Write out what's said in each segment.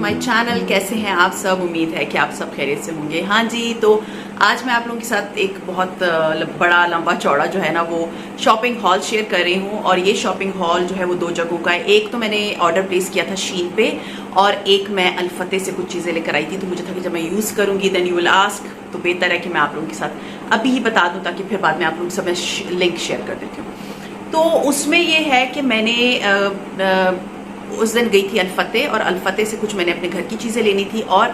My channel. कैसे हैं आप सब? उम्मीद है कि आप सब खैरियत से होंगे। हाँ जी, तो आज मैं आप लोगों के साथ एक बहुत बड़ा लंबा चौड़ा जो है ना वो शॉपिंग हॉल शेयर कर रही हूँ। और ये शॉपिंग हॉल जो है वो दो जगहों का है। एक तो मैंने ऑर्डर प्लेस किया था शीन पे, और एक मैं अल-फतेह से कुछ चीज़ें लेकर आई थी। तो मुझे था कि जब मैं यूज़ करूँगी देन यू विल आस्क, तो बेहतर है कि मैं आप लोगों के साथ अभी ही बता दूँ ताकि फिर बाद में आप लोगों से मैं लिंक शेयर कर देती हूँ। तो उसमें ये है कि मैंने उस दिन गई थी अल-फतेह, और अल-फतेह से कुछ मैंने अपने घर की चीज़ें लेनी थी। और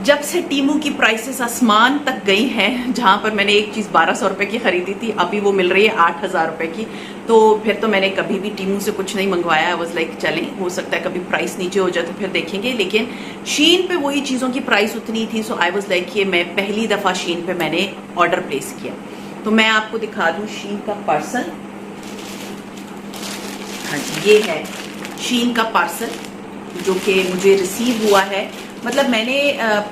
जब से टीमू की प्राइसेस आसमान तक गई हैं, जहाँ पर मैंने एक चीज़ 1200 रुपये की खरीदी थी, अभी वो मिल रही है 8000 रुपये की। तो फिर तो मैंने कभी भी टीमू से कुछ नहीं मंगवाया। आई वाज लाइक चलें, हो सकता है कभी प्राइस नीचे हो जाए तो फिर देखेंगे। लेकिन शीन पे वही चीज़ों की प्राइस उतनी थी। सो आई वाज लाइक ये मैं पहली दफ़ा शीन पे मैंने ऑर्डर प्लेस किया। तो मैं आपको दिखा दूँ शीन का पार्सल। हाँ जी, ये है शीन का पार्सल जो कि मुझे रिसीव हुआ है। मतलब मैंने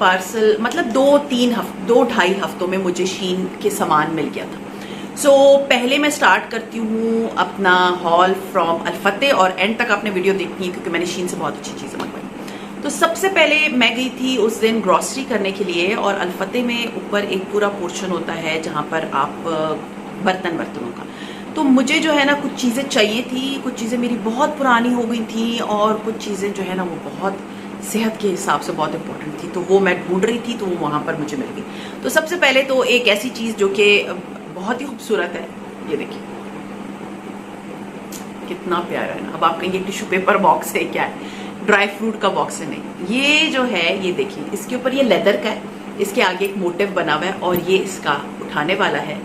पार्सल मतलब 2-2.5 हफ्तों में मुझे शीन के सामान मिल गया था। सो पहले मैं स्टार्ट करती हूँ अपना हॉल फ्रॉम अल-फतेह, और एंड तक आपने वीडियो देखनी है क्योंकि मैंने शीन से बहुत अच्छी चीज़ें मंगवाई। तो सबसे पहले मैं गई थी उस दिन ग्रॉसरी करने के लिए, और अल-फतेह में ऊपर एक पूरा पोर्शन होता है जहाँ पर आप बर्तनों का। तो मुझे जो है ना कुछ चीज़ें चाहिए थी, कुछ चीज़ें मेरी बहुत पुरानी हो गई थी, और कुछ चीज़ें जो है ना वो बहुत सेहत के हिसाब से बहुत इंपॉर्टेंट थी। तो वो मैं ढूंढ रही थी, तो वो वहाँ पर मुझे मिल गई। तो सबसे पहले तो एक ऐसी चीज़ जो कि बहुत ही खूबसूरत है, ये देखिए कितना प्यारा है ना। अब आप कहेंगे टिश्यू पेपर बॉक्स है क्या है, ड्राई फ्रूट का बॉक्स है? नहीं, ये जो है ये देखिए, इसके ऊपर ये लेदर का है, इसके आगे एक मोटिव बना हुआ है, और ये इसका उठाने वाला है।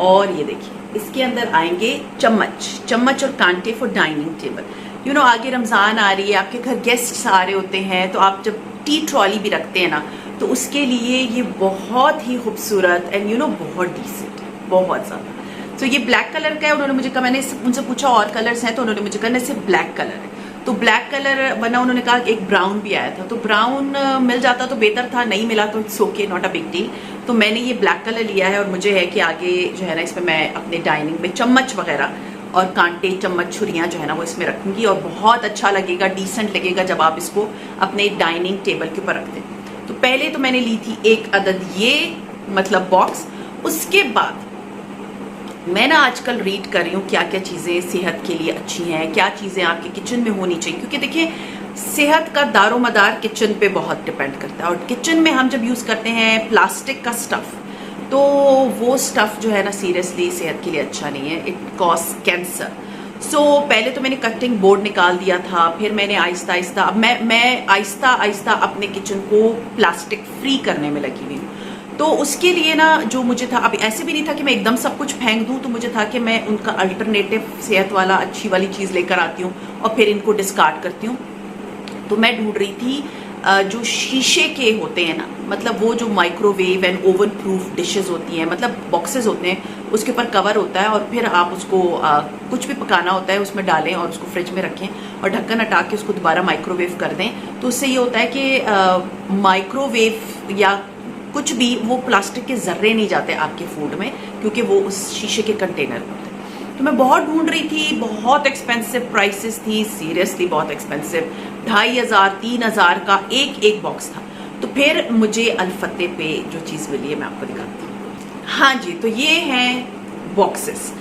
और ये देखिए इसके अंदर आएंगे चम्मच और कांटे for dining table. You know, आगे रमज़ान आ रही है, आपके घर गेस्ट्स आ रहे होते हैं, तो आप जब टी ट्रॉली भी रखते हैं ना, तो उसके लिए ये बहुत ही खूबसूरत एंड यू नो बहुत डिसेंट है, बहुत ज़्यादा। तो ये ब्लैक कलर का है। उन्होंने मुझे कहा, मैंने उनसे पूछा और कलर्स हैं, तो उन्होंने मुझे कहा नहीं सिर्फ ब्लैक कलर है। तो ब्लैक कलर बना, उन्होंने कहा एक ब्राउन भी आया था, तो ब्राउन मिल जाता तो बेहतर था, नहीं मिला तो it's okay, not a big deal. तो मैंने ये ब्लैक कलर लिया है, और मुझे है कि आगे जो है ना इसमें मैं अपने डाइनिंग में चम्मच वगैरह और कांटे, चम्मच, छुरियाँ जो है ना वो इसमें रखूंगी, और बहुत अच्छा लगेगा, डिसेंट लगेगा जब आप इसको अपने डाइनिंग टेबल के ऊपर रखते हैं। तो पहले तो मैंने ली थी एक अदद ये मतलब बॉक्स। उसके बाद मैं ना आजकल रीड कर रही हूँ क्या क्या चीज़ें सेहत के लिए अच्छी हैं, क्या चीज़ें आपके किचन में होनी चाहिए, क्योंकि देखिए सेहत का दारोमदार किचन पे बहुत डिपेंड करता है। और किचन में हम जब यूज़ करते हैं प्लास्टिक का स्टफ़, तो वो स्टफ़ जो है ना सीरियसली सेहत के लिए अच्छा नहीं है, इट कॉज कैंसर। सो पहले तो मैंने कटिंग बोर्ड निकाल दिया था, फिर मैंने आहिस्ता आहिस्ता अब मैं आहिस्ता आहिस्ता अपने किचन को प्लास्टिक फ्री करने में लगी हुई हूँ। तो उसके लिए ना जो मुझे था, अब ऐसे भी नहीं था कि मैं एकदम सब कुछ फेंक दूं, तो मुझे था कि मैं उनका अल्टरनेटिव सेहत वाला अच्छी वाली चीज़ लेकर आती हूँ और फिर इनको डिस्कार्ड करती हूँ। तो मैं ढूंढ रही थी जो शीशे के होते हैं ना, मतलब वो जो microwave and oven proof dishes होती हैं, मतलब बॉक्सेस होते हैं, उसके ऊपर कवर होता है, और फिर आप उसको कुछ भी पकाना होता है उसमें डालें और उसको फ्रिज में रखें और ढक्कन हटा के उसको दोबारा माइक्रोवेव कर दें। तो उससे ये होता है कि माइक्रोवेव या कुछ भी वो प्लास्टिक के जर्रे नहीं जाते आपके फूड में, क्योंकि वो उस शीशे के कंटेनर में होते हैं। तो मैं बहुत ढूंढ रही थी, बहुत एक्सपेंसिव प्राइसेस थी, सीरियसली बहुत एक्सपेंसिव, 2500-3000 का एक बॉक्स था। तो फिर मुझे अल-फतेह पे जो चीज़ मिली है मैं आपको दिखाती हूँ। हाँ जी, तो ये हैं बॉक्सेस।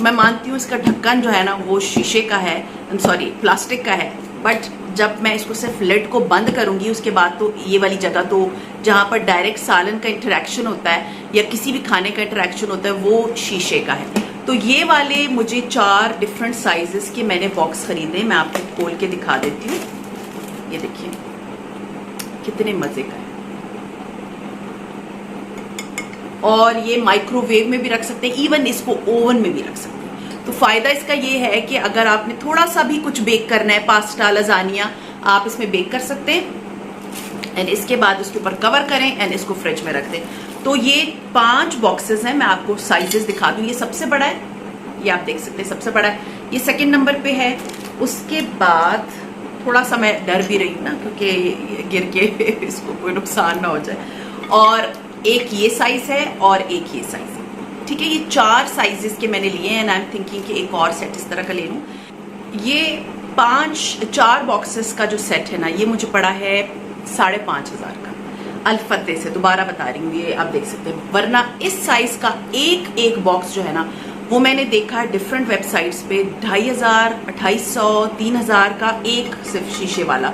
मैं मानती हूँ इसका ढक्कन जो है ना वो शीशे का है, सॉरी प्लास्टिक का है, बट जब मैं इसको सिर्फ लिड को बंद करूंगी उसके बाद तो ये वाली जगह तो जहाँ पर डायरेक्ट सालन का इंटरेक्शन होता है या किसी भी खाने का इंटरेक्शन होता है वो शीशे का है। तो ये वाले मुझे 4 डिफरेंट साइजेस के मैंने बॉक्स खरीदे, मैं आपको खोल के दिखा देती हूँ। ये देखिए कितने मजे का है, और ये माइक्रोवेव में भी रख सकते हैं, इवन इसको ओवन में भी रख सकते हैं। तो फायदा इसका ये है कि अगर आपने थोड़ा सा भी कुछ बेक करना है, पास्ता, लजानिया, आप इसमें बेक कर सकते हैं। एंड इसके बाद उसके ऊपर कवर करें एंड इसको फ्रिज में रख दें। तो ये 5 बॉक्सेस हैं, मैं आपको साइजेस दिखा दूं। ये सबसे बड़ा है, ये आप देख सकते हैं सबसे बड़ा है, ये सेकंड नंबर पे है। उसके बाद थोड़ा सा मैं डर भी रही हूँ ना, क्योंकि गिर के इसको कोई नुकसान ना हो जाए। और एक ये साइज है और एक ये साइज है, ठीक है। ये 4 साइजेस के मैंने लिए हैं, एंड आई एम थिंकिंग कि एक और सेट इस तरह का ले लूँ। ये 4 बॉक्सेस का जो सेट है ना, ये मुझे पड़ा है 5,500 का। अल-फतेह से दोबारा बता रही हूँ, ये आप देख सकते हैं। वरना इस साइज का एक एक बॉक्स जो है ना, वो मैंने देखा है डिफरेंट वेबसाइट्स पे 2,500, 2,800, 3,000 का एक सिर्फ शीशे वाला।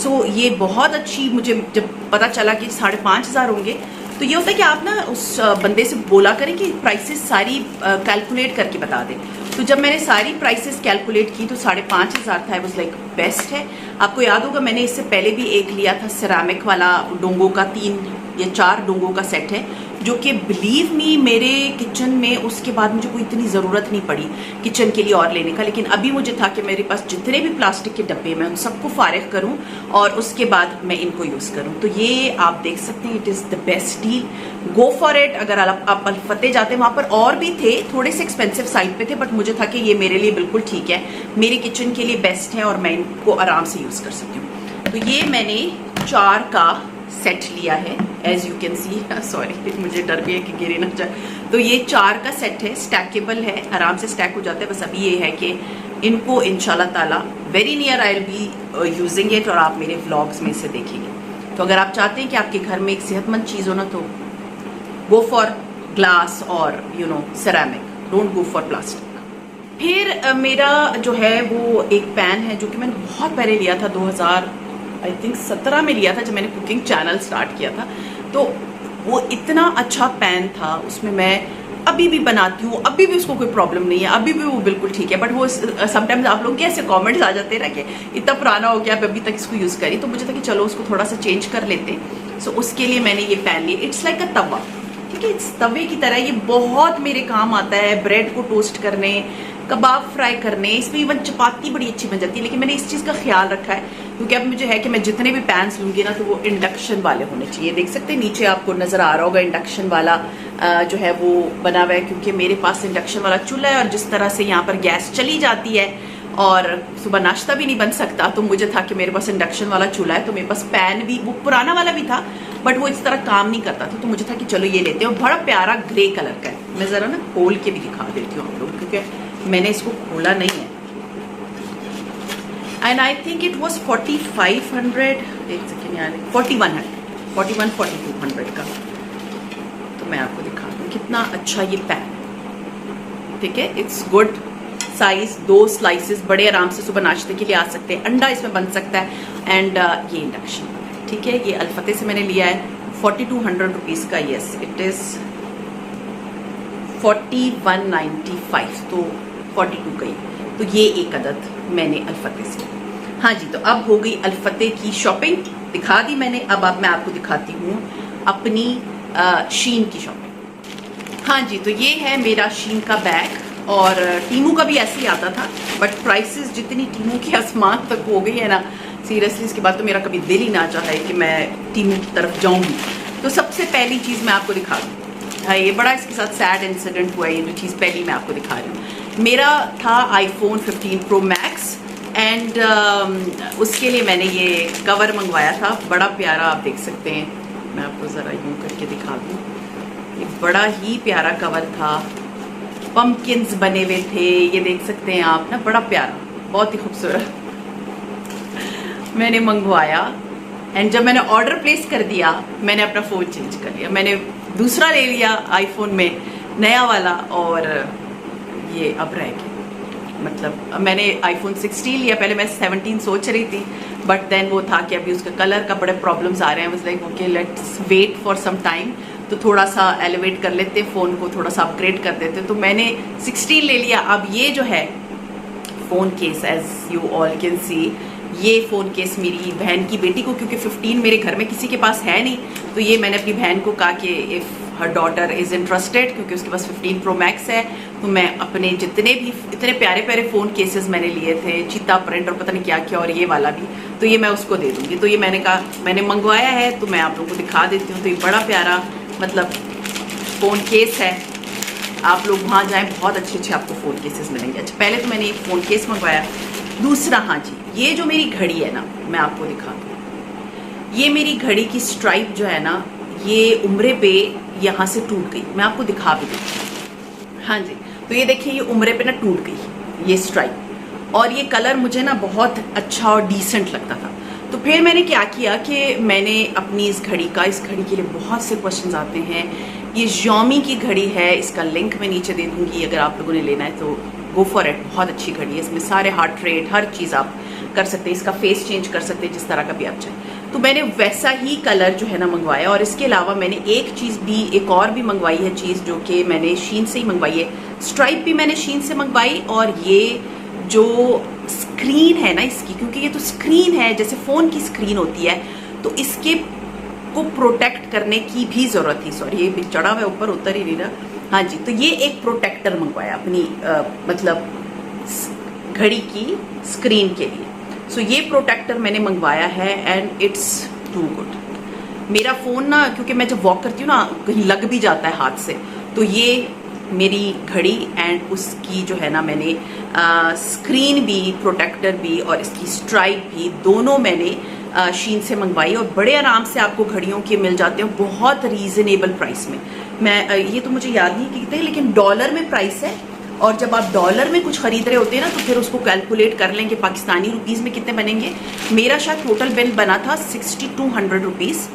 सो ये बहुत अच्छी, मुझे जब पता चला कि 5,500 होंगे, तो ये होता है कि आप ना उस बंदे से बोला करें कि प्राइसेस सारी कैलकुलेट करके बता दें। तो जब मैंने सारी प्राइसेस कैलकुलेट की तो 5,500 था। वाज लाइक बेस्ट है। आपको याद होगा मैंने इससे पहले भी एक लिया था सिरामिक वाला, डोंगों का 3 या 4 डोंगों का सेट है, जो कि बिलीव मी मेरे किचन में उसके बाद मुझे कोई इतनी ज़रूरत नहीं पड़ी किचन के लिए और लेने का। लेकिन अभी मुझे था कि मेरे पास जितने भी प्लास्टिक के डब्बे मैं उन सबको फारिग करूं और उसके बाद मैं इनको यूज़ करूं। तो ये आप देख सकते हैं, it is the best deal, go for it. अगर आप अल-फतेह जाते हैं, वहाँ पर और भी थे, थोड़े से एक्सपेंसिव साइड पे थे, बट मुझे था कि ये मेरे लिए बिल्कुल ठीक है, मेरे किचन के लिए बेस्ट है और मैं इनको आराम से यूज़ कर सकती हूँ। तो ये मैंने 4 का सेट लिया है, as you can see. Sorry, मुझे डर भी है कि गिरे ना जाए। तो ये 4 का सेट है, स्टैकेबल है, आराम से स्टैक हो जाता है। बस अभी ये है कि इनको इंशाल्लाह ताला very near I will be using it, और आप मेरे व्लॉग्स में इसे देखेंगे। तो अगर आप चाहते हैं कि आपके घर में एक सेहतमंद चीज़ हो ना, तो गो फॉर ग्लास और ceramic, don't go for plastic. फिर मेरा जो है वो एक पैन है जो कि मैंने बहुत पहले लिया था, 2017 में लिया था, जब मैंने कुकिंग चैनल स्टार्ट किया था। तो वो इतना अच्छा पैन था, उसमें मैं अभी भी बनाती हूँ, अभी भी उसको कोई प्रॉब्लम नहीं है, अभी भी वो बिल्कुल ठीक है। बट वो समटाइम्स आप लोग के ऐसे कमेंट्स आ जाते हैं ना कि इतना पुराना हो गया, अभी तक इसको यूज़ करी। तो मुझे था कि चलो उसको थोड़ा सा चेंज कर लेते हैं। सो उसके लिए मैंने ये पैन लिया। इट्स लाइक अ तवा, ठीक है, इस तवे की तरह ये बहुत मेरे काम आता है, ब्रेड को टोस्ट करने, कबाब फ्राई करने, इसमें इवन चपाती बड़ी अच्छी बन जाती है। लेकिन मैंने इस चीज़ का ख्याल रखा है, क्योंकि अब मुझे है कि मैं जितने भी पैन्स लूँगी ना, तो वो इंडक्शन वाले होने चाहिए। देख सकते हैं नीचे आपको नज़र आ रहा होगा, इंडक्शन वाला जो है वो बना हुआ है, क्योंकि मेरे पास इंडक्शन वाला चूल्हा है, और जिस तरह से यहाँ पर गैस चली जाती है और सुबह नाश्ता भी नहीं बन सकता, तो मुझे था कि मेरे पास इंडक्शन वाला चूल्हा है। तो मेरे पास पैन भी, वो पुराना वाला भी था, बट वो इस तरह काम नहीं करता था। तो मुझे था कि चलो ये लेते हैं, और बड़ा प्यारा ग्रे कलर का है। मैं ज़रा ना खोल के भी दिखा देती हूँ आप लोग, क्योंकि मैंने इसको खोला नहीं है। And I think it was 4,500, एक सेकेंड यार, 4,100 का। तो मैं आपको दिखा दूँ कितना अच्छा ये पैन, ठीक है, इट्स गुड साइज। 2 स्लाइसेस बड़े आराम से सुबह नाश्ते के लिए आ सकते हैं, अंडा इसमें बन सकता है। एंड ये इंडक्शन, ठीक है, ये अल-फतेह से मैंने लिया है, 4,200 रुपीज़ का। येस, इट इज़ 4195, तो 42 का ही। तो ये एक अदद मैंने अल-फतेह से। हाँ जी, तो अब हो गई अल-फतेह की शॉपिंग, दिखा दी मैंने। अब मैं आपको दिखाती हूँ अपनी शीन की शॉपिंग। हाँ जी, तो ये है मेरा शीन का बैग, और टीमू का भी ऐसे ही आता था, बट प्राइसेस जितनी टीमू के आसमान तक हो गई है ना, सीरियसली इसके बाद तो मेरा कभी दिल ही ना चाहा है कि मैं टीमू की तरफ जाऊंगी। तो सबसे पहली चीज़ मैं आपको दिखा दूँ, हाँ, ये बड़ा इसके साथ सैड इंसिडेंट हुआ है। ये जो चीज़ पहली मैं आपको दिखा रही हूँ, मेरा था iPhone 15 Pro Max, एंड उसके लिए मैंने ये कवर मंगवाया था, बड़ा प्यारा, आप देख सकते हैं। मैं आपको ज़रा यूँ करके दिखा दूँ, ये बड़ा ही प्यारा कवर था, पम्पकिंस बने हुए थे, ये देख सकते हैं आप ना, बड़ा प्यारा, बहुत ही खूबसूरत मैंने मंगवाया। एंड जब मैंने ऑर्डर प्लेस कर दिया, मैंने अपना फ़ोन चेंज कर लिया, मैंने दूसरा ले लिया आईफोन में, नया वाला, और ये अब रह गया। मतलब मैंने iPhone 16 लिया, पहले मैं 17 सोच रही थी, बट देन वो था कि अभी उसका कलर का बड़े प्रॉब्लम्स आ रहे हैं। Was like okay, let's wait for some time, तो थोड़ा सा एलिवेट कर लेते, फ़ोन को थोड़ा सा अपग्रेड कर देते। तो मैंने 16 ले लिया। अब ये जो है phone case, as you all can see, ये फ़ोन केस मेरी बहन की बेटी को, क्योंकि 15 मेरे घर में किसी के पास है नहीं, तो ये मैंने अपनी बहन को कहा कि if her daughter is interested, क्योंकि उसके पास 15 Pro Max है, तो मैं अपने जितने भी इतने प्यारे प्यारे फ़ोन केसेस मैंने लिए थे, चीता प्रिंट और पता नहीं क्या क्या, और ये वाला भी, तो ये मैं उसको दे दूँगी। तो ये मैंने कहा मैंने मंगवाया है, तो मैं आप लोगों को दिखा देती हूँ। तो ये बड़ा प्यारा मतलब फ़ोन केस है, आप लोग वहाँ जाएँ, बहुत अच्छे अच्छे आपको फ़ोन केसेस मिलेंगे। अच्छा, पहले तो मैंने एक फ़ोन केस मंगवाया। दूसरा, हाँ जी, ये जो मेरी घड़ी है ना, मैं आपको दिखा दूँ, ये मेरी घड़ी की स्ट्राइप जो है ना, ये उम्रे पे यहाँ से टूट गई, मैं आपको दिखा भी दूँ। हाँ जी, तो ये देखिए, ये उम्रे पे ना टूट गई ये स्ट्राइप, और ये कलर मुझे ना बहुत अच्छा और डिसेंट लगता था। तो फिर मैंने क्या किया कि मैंने अपनी इस घड़ी के लिए बहुत से क्वेश्चन आते हैं। ये Xiaomi की घड़ी है, इसका लिंक मैं नीचे दे दूंगी, अगर आप लोगों ने लेना है तो गो फॉर इट। बहुत अच्छी घड़ी है, इसमें सारे हार्ट रेट हर चीज़ आप कर सकते हैं, इसका फेस चेंज कर सकते हैं जिस तरह का भी आप चाहें। तो मैंने वैसा ही कलर जो है ना मंगवाया। और इसके अलावा मैंने एक और भी मंगवाई है चीज़, जो कि मैंने शीन से ही मंगवाई है। स्ट्राइप भी मैंने शीन से मंगवाई, और ये जो स्क्रीन है ना इसकी, क्योंकि ये तो स्क्रीन है जैसे फ़ोन की स्क्रीन होती है, तो इसके को प्रोटेक्ट करने की भी ज़रूरत थी। सॉरी, ये भी चढ़ा हुआ ऊपर, उतर ही नहीं रहा। हाँ जी, तो ये एक प्रोटेक्टर मंगवाया अपनी मतलब घड़ी की स्क्रीन के लिए। सो ये प्रोटेक्टर मैंने मंगवाया है एंड इट्स टू गुड। मेरा फ़ोन ना, क्योंकि मैं जब वॉक करती हूँ ना कहीं लग भी जाता है हाथ से, तो ये मेरी घड़ी एंड उसकी जो है ना मैंने स्क्रीन भी, प्रोटेक्टर भी और इसकी स्ट्राइप भी, दोनों मैंने शीन से मंगवाई। और बड़े आराम से आपको घड़ियों के मिल जाते हैं बहुत रीजनेबल प्राइस में। मैं ये तो मुझे याद नहीं कितने, लेकिन डॉलर में प्राइस है। और जब आप डॉलर में कुछ खरीद रहे होते हैं ना, तो फिर उसको कैलकुलेट कर लेंगे पाकिस्तानी रुपीज़ में कितने बनेंगे। मेरा शायद टोटल बिल बना था 6200 रुपीज़,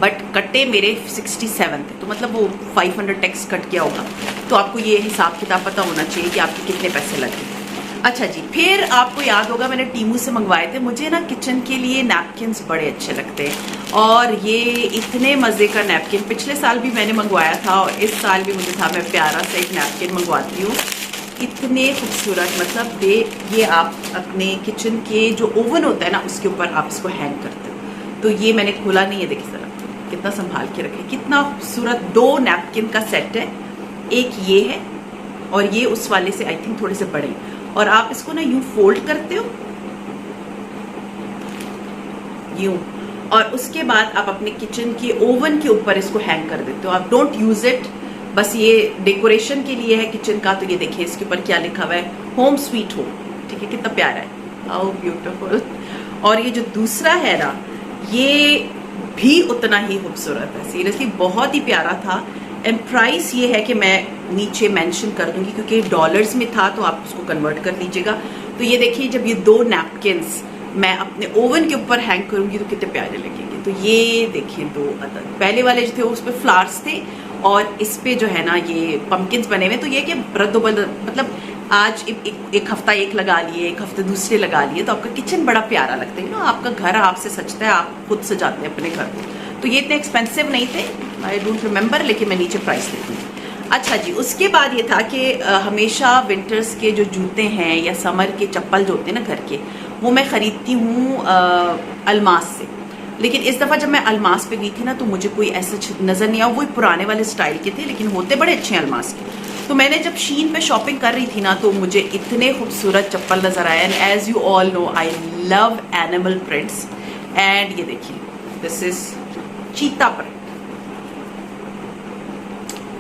बट कट्टे मेरे 67 थे, तो मतलब वो 500 टैक्स कट गया होगा। तो आपको ये हिसाब किताब पता होना चाहिए कि आपके कितने पैसे लगे। अच्छा जी, फिर आपको याद होगा मैंने टीमू से मंगवाए थे। मुझे ना किचन के लिए नैपकिन्स बड़े अच्छे लगते हैं, और ये इतने मज़े का नैपकिन पिछले साल भी मैंने मंगवाया था, और इस साल भी मुझे था मैं प्यारा सा एक नैपकिन मंगवाती हूँ। इतने खूबसूरत, मतलब ये आप अपने किचन के जो ओवन होता है ना उसके ऊपर आप इसको हैंग करते हो। तो ये मैंने खोला नहीं है, देखिए ज़रा कितना संभाल के रखे, कितना खूबसूरत। 2 नैपकिन का सेट है, एक ये है और ये उस वाले से आई थिंक थोड़े से बड़े। और आप इसको ना यूं फोल्ड करते हो, यूं, और उसके बाद आप अपने किचन के ओवन के ऊपर इसको हैंग कर देते हो। आप डोंट यूज इट, बस ये डेकोरेशन के लिए है किचन का। तो ये देखिए इसके ऊपर क्या लिखा हुआ है, होम स्वीट होम। ठीक है, कितना प्यारा है, हाउ ब्यूटीफुल। और ये जो दूसरा है ना, ये भी उतना ही खूबसूरत है, सीरियसली बहुत ही प्यारा था। एंड प्राइस ये है कि मैं नीचे मेंशन कर दूंगी, क्योंकि डॉलर्स में था तो आप उसको कन्वर्ट कर लीजिएगा। तो ये देखिए, जब ये 2 नैपकिन्स मैं अपने ओवन के ऊपर हैंग करूंगी तो कितने प्यारे लगेंगे। तो ये देखिए 2 अदद, पहले वाले जो थे उस पर फ्लावर्स थे, और इस पे जो है ना ये पम्पकिन्स बने हुए। तो ये कि रद्दोबल, मतलब आज एक हफ्ता एक लगा लिए, एक हफ्ते दूसरे लगा लिए, तो आपका किचन बड़ा प्यारा लगता है ना, आपका घर आपसे सजता है, आप खुद सजाते हैं अपने घर को। तो ये इतने एक्सपेंसिव नहीं थे, आई डोंट रिमेंबर, लेकिन मैं नीचे प्राइस दे दूँगी। अच्छा जी, उसके बाद ये था कि हमेशा विंटर्स के जो जूते हैं या समर के चप्पल जो होते हैं ना घर के, वो मैं ख़रीदती हूँ अलमास से। लेकिन इस दफ़ा जब मैं अलमास पे गई थी ना, तो मुझे कोई ऐसा नज़र नहीं आया। वो पुराने वाले स्टाइल के थे, लेकिन होते बड़े अच्छे हैं अलमास के। तो मैंने जब शीन पे शॉपिंग कर रही थी ना, तो मुझे इतने खूबसूरत चप्पल नज़र आए। And as you all know, I love animal prints. And ये देखिए, दिस इज चीता प्रिंट,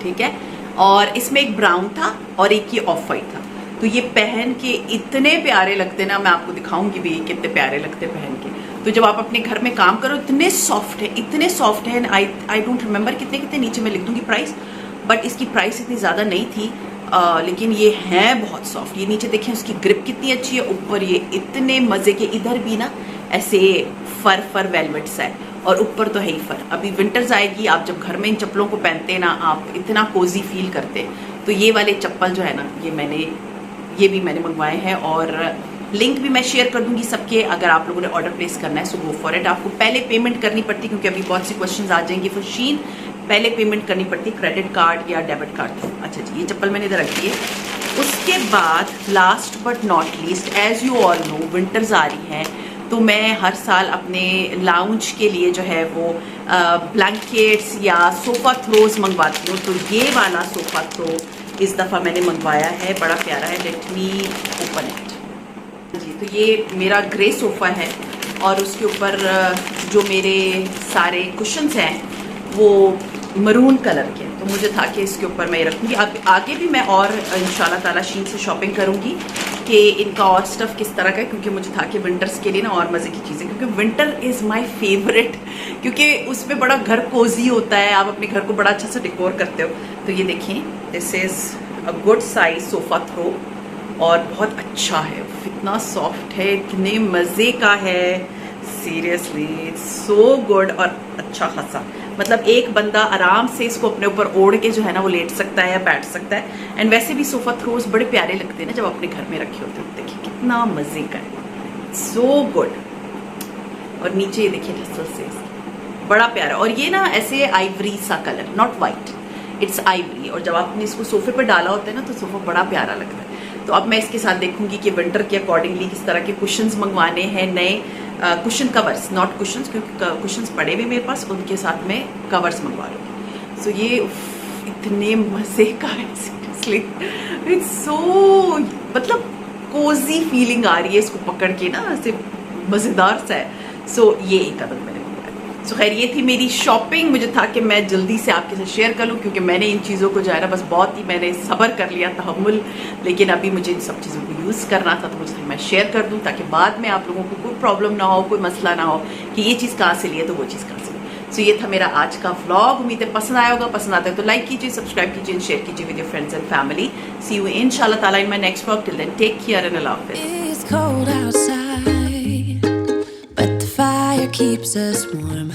ठीक है। और इसमें एक ब्राउन था और एक ये ऑफ वाइट था। तो ये पहन के इतने प्यारे लगते ना, मैं आपको दिखाऊंगी भी कितने प्यारे लगते पहन के। तो जब आप अपने घर में काम करो, इतने सॉफ्ट है, इतने सॉफ्ट है। आई डोंट रिमेंबर कितने कितने, नीचे मैं लिख दूंगी प्राइस, बट इसकी प्राइस इतनी ज़्यादा नहीं थी। लेकिन ये हैं बहुत सॉफ्ट। ये नीचे देखें उसकी ग्रिप कितनी अच्छी है, ऊपर ये इतने मज़े के, इधर भी ना ऐसे फर वेलवेट्स है, और ऊपर तो है ही फर। अभी विंटर्स आएगी, आप जब घर में इन चप्पलों को पहनते हैं ना, आप इतना कोजी फील करते हैं। तो ये वाले चप्पल जो है ना, ये भी मैंने मंगवाए हैं, और लिंक भी मैं शेयर कर दूंगी सबके, अगर आप लोगों ने ऑर्डर प्लेस करना है। सो गो फॉर इट। आपको पहले पेमेंट करनी पड़ती, क्योंकि अभी बहुत सी क्वेश्चंस आ जाएंगे फॉर शीन। पहले पेमेंट करनी पड़ती क्रेडिट कार्ड या डेबिट कार्ड। अच्छा जी, ये चप्पल मैंने इधर रखी है। उसके बाद last but not least, as you all know, winters आ रही हैं, तो मैं हर साल अपने लाउंज के लिए जो है वो ब्लैंकेट्स या सोफ़ा थ्रोज मंगवाती हूँ। तो ये वाला सोफ़ा थ्रो इस दफ़ा मैंने मंगवाया है, बड़ा प्यारा है। लेट मी ओपन इट जी। तो ये मेरा ग्रे सोफ़ा है, और उसके ऊपर जो मेरे सारे कुशन्स हैं वो मरून कलर के। तो मुझे था कि इसके ऊपर मैं ये रखूँगी। आगे भी मैं और इंशाल्लाह ताला शीन से शॉपिंग करूँगी कि इनका और स्टफ़ किस तरह का है, क्योंकि मुझे था कि विंटर्स के लिए ना और मज़े की चीज़ें, क्योंकि विंटर इज़ माय फेवरेट, क्योंकि उसमें बड़ा घर कोजी होता है, आप अपने घर को बड़ा अच्छा से डेकोर करते हो। तो ये देखिए, this is a good size sofa throw, और बहुत अच्छा है, इतना सॉफ्ट है, इतने मज़े का है, सीरियसली सो गुड। और अच्छा खासा, मतलब एक बंदा आराम से इसको अपने ऊपर ओढ़ के जो है ना वो लेट सकता है या बैठ सकता है। एंड वैसे भी सोफा थ्रोज बड़े प्यारे लगते हैं ना जब अपने घर में रखे होते हैं। देखिए कितना मज़े का है, सो गुड। और नीचे ये देखिए टसल से बड़ा प्यारा, और ये ना ऐसे आइवरी सा colour, not white, it's Ivory. और जब आपने इसको सोफे पर डाला होता है ना तो सोफा बड़ा प्यारा लगता है। तो अब मैं इसके साथ देखूंगी कि विंटर के अकॉर्डिंगली किस तरह के कुशंस मंगवाने हैं, नए कुशन कवर्स, नॉट कुशंस, क्योंकि कुशंस पड़े हुए मेरे पास, उनके साथ में कवर्स मंगवा लूँगी। सो ये इतने मज़े का है, सीरियसली इट्स सो, मतलब कोजी फीलिंग आ रही है इसको पकड़ के ना, ऐसे मज़ेदार सा है। सो ये एक कदम मैंने मंगवाया। सो खैर ये थी मेरी शॉपिंग। मुझे था कि मैं जल्दी से आपके साथ शेयर कर लूँ, क्योंकि मैंने इन चीज़ों को जो है ना बस बहुत ही मैंने सब्र कर लिया, तहम्मुल, लेकिन अभी मुझे इन सब चीज़ों को यूज़ करना था, तो मुझे मैं शेयर कर दूँ ताकि बाद में आप लोगों को कोई प्रॉब्लम ना हो, कोई मसला ना हो कि ये चीज़ कहाँ से ली है तो वो चीज़ कहाँ से ली। सो ये था मेरा आज का व्लॉग। उम्मीद है पसंद आया होगा, पसंद आता है तो लाइक कीजिए, सब्सक्राइब कीजिए, शेयर कीजिए with your friends and family. See you इंशाल्लाह ताला in my next vlog. Till then take care and अल्लाह हाफिज़। It's cold outside, but the fire keeps us warm.